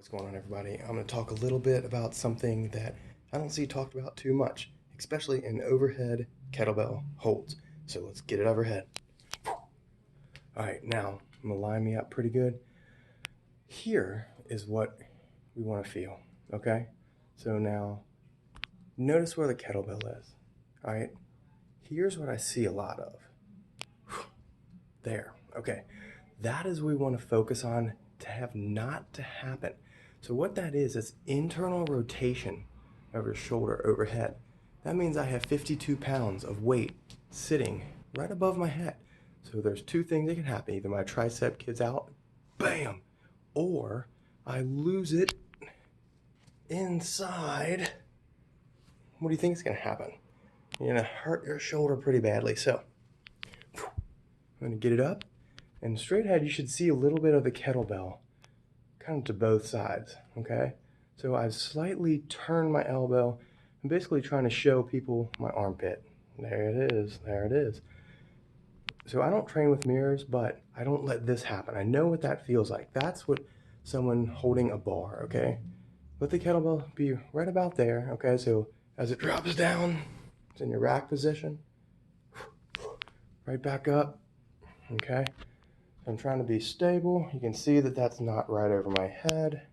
What's going on, everybody? I'm going to talk a little bit about something that I don't see talked about too much, especially in overhead kettlebell holds. So let's get it overhead. All right, now I'm going to line me up pretty good. Here is what we want to feel, okay? So now notice where the kettlebell is, all right? Here's what I see a lot of. There, okay. That is what we want to focus on to have not to happen. So what that is internal rotation of your shoulder overhead. That means I have 52 pounds of weight sitting right above my head. So there's two things that can happen. Either my tricep gets out, bam, or I lose it inside. What do you think is going to happen? You're going to hurt your shoulder pretty badly. So I'm going to get it up. And straight ahead, you should see a little bit of the kettlebell kind of to both sides, okay? So I've slightly turned my elbow. I'm basically trying to show people my armpit. There it is, there it is. So I don't train with mirrors, but I don't let this happen. I know what that feels like. That's what someone holding a bar, okay? Let the kettlebell be right about there, okay? So as it drops down, it's in your rack position. Right back up, okay? I'm trying to be stable. You can see that that's not right over my head.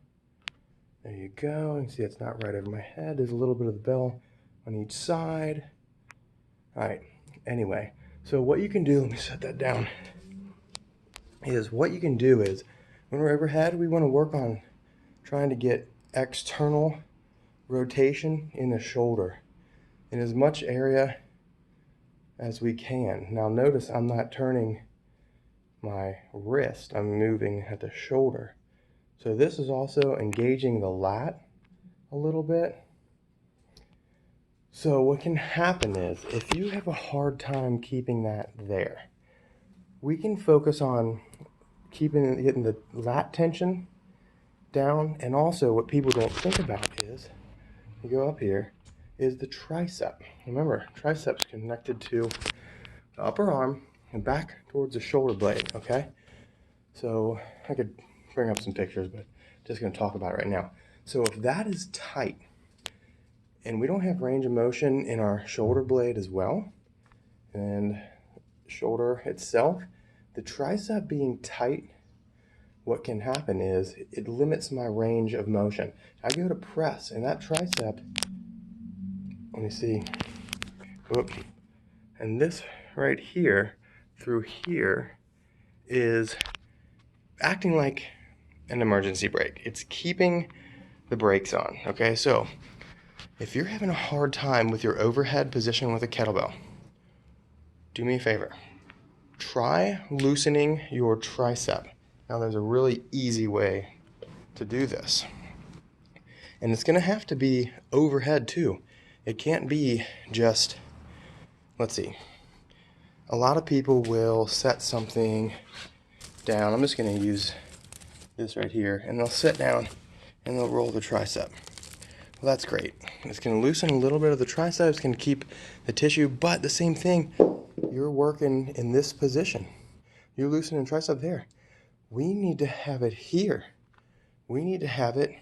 There you go. You can see it's not right over my head. There's a little bit of the bell on each side. All right. Anyway, so what you can do, let me set that down, is what you can do is when we're overhead, we want to work on trying to get external rotation in the shoulder in as much area as we can. Now notice I'm not turning my wrist, I'm moving at the shoulder. So this is also engaging the lat a little bit. So what can happen is if you have a hard time keeping that there, we can focus on getting the lat tension down. And also what people don't think about is, you go up here, is the tricep. Remember, triceps connected to the upper arm and back towards the shoulder blade, okay? So I could bring up some pictures, but just gonna talk about it right now. So if that is tight, and we don't have range of motion in our shoulder blade as well, and shoulder itself, the tricep being tight, what can happen is it limits my range of motion. I go to press, and that tricep, let me see, whoop, and this right here, through here, is acting like an emergency brake. It's keeping the brakes on, okay? So if you're having a hard time with your overhead position with a kettlebell, do me a favor. Try loosening your tricep. Now there's a really easy way to do this. And it's gonna have to be overhead too. It can't be just, let's see. A lot of people will set something down. I'm just going to use this right here, and they'll sit down and they'll roll the tricep. Well, that's great. It's going to loosen a little bit of the tricep. It's going to keep the tissue, but the same thing, you're working in this position. You're loosening tricep there. We need to have it here. We need to have it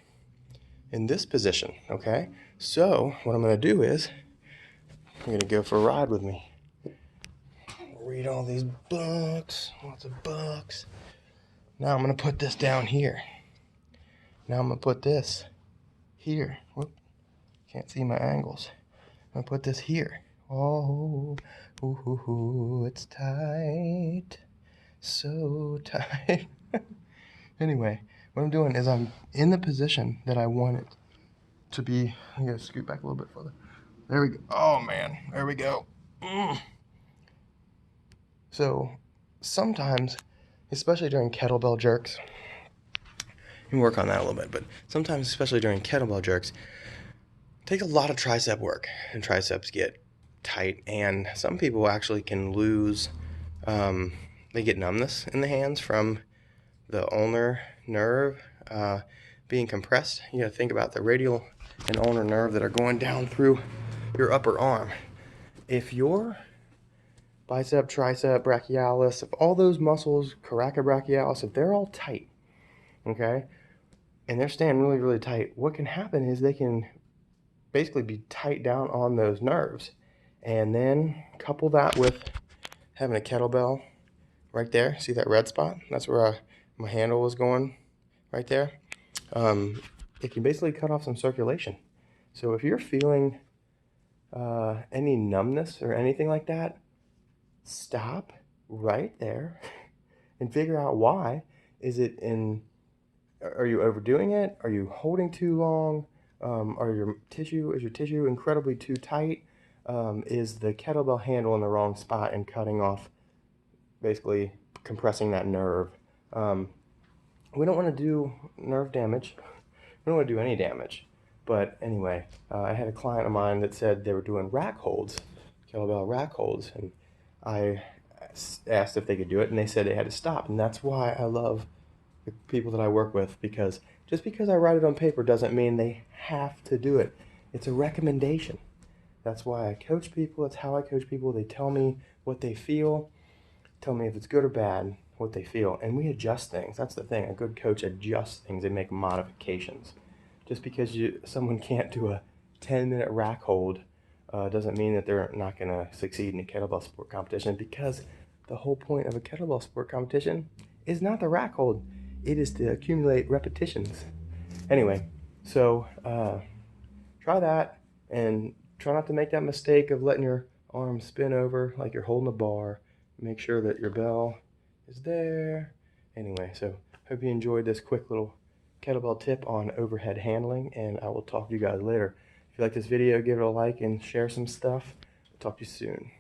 in this position, okay? So what I'm going to do is, I'm going to go for a ride with me. Read all these books, lots of books. Now I'm going to put this down here. Now I'm going to put this here. Whoop, can't see my angles. I'm going to put this here. Oh, ooh, ooh, ooh, it's tight. So tight. Anyway, what I'm doing is I'm in the position that I want it to be. I'm going to scoot back a little bit further. There we go. Oh, man. There we go. So sometimes, especially during kettlebell jerks, you can work on that a little bit, but sometimes, especially during kettlebell jerks, it takes a lot of tricep work, and triceps get tight, and some people actually can lose, they get numbness in the hands from the ulnar nerve being compressed. You gotta think about the radial and ulnar nerve that are going down through your upper arm. If your bicep, tricep, brachialis, if all those muscles, coracobrachialis, if they're all tight, okay, and they're staying really, really tight, what can happen is they can basically be tight down on those nerves. And then couple that with having a kettlebell right there. See that red spot? That's where my handle was going right there. It can basically cut off some circulation. So if you're feeling any numbness or anything like that, stop right there and figure out why. Is it in, are you overdoing it? Are you holding too long? Is your tissue incredibly too tight? Is the kettlebell handle in the wrong spot and cutting off, basically compressing that nerve? We don't want to do nerve damage. We don't want to do any damage. But anyway, I had a client of mine that said they were doing rack holds, kettlebell rack holds, and I asked if they could do it, and they said they had to stop. And that's why I love the people that I work with, because just because I write it on paper doesn't mean they have to do it. It's a recommendation. That's why I coach people. It's how I coach people. They tell me what they feel, tell me if it's good or bad, what they feel, and we adjust things. That's the thing. A good coach adjusts things. They make modifications. Just because someone can't do a 10-minute rack hold doesn't mean that they're not going to succeed in a kettlebell sport competition, because the whole point of a kettlebell sport competition is not the rack hold. It is to accumulate repetitions. Anyway, so try that, and try not to make that mistake of letting your arm spin over like you're holding a bar. Make sure that your bell is there. Anyway, so hope you enjoyed this quick little kettlebell tip on overhead handling, and I will talk to you guys later. If you like this video, give it a like and share some stuff. I'll talk to you soon.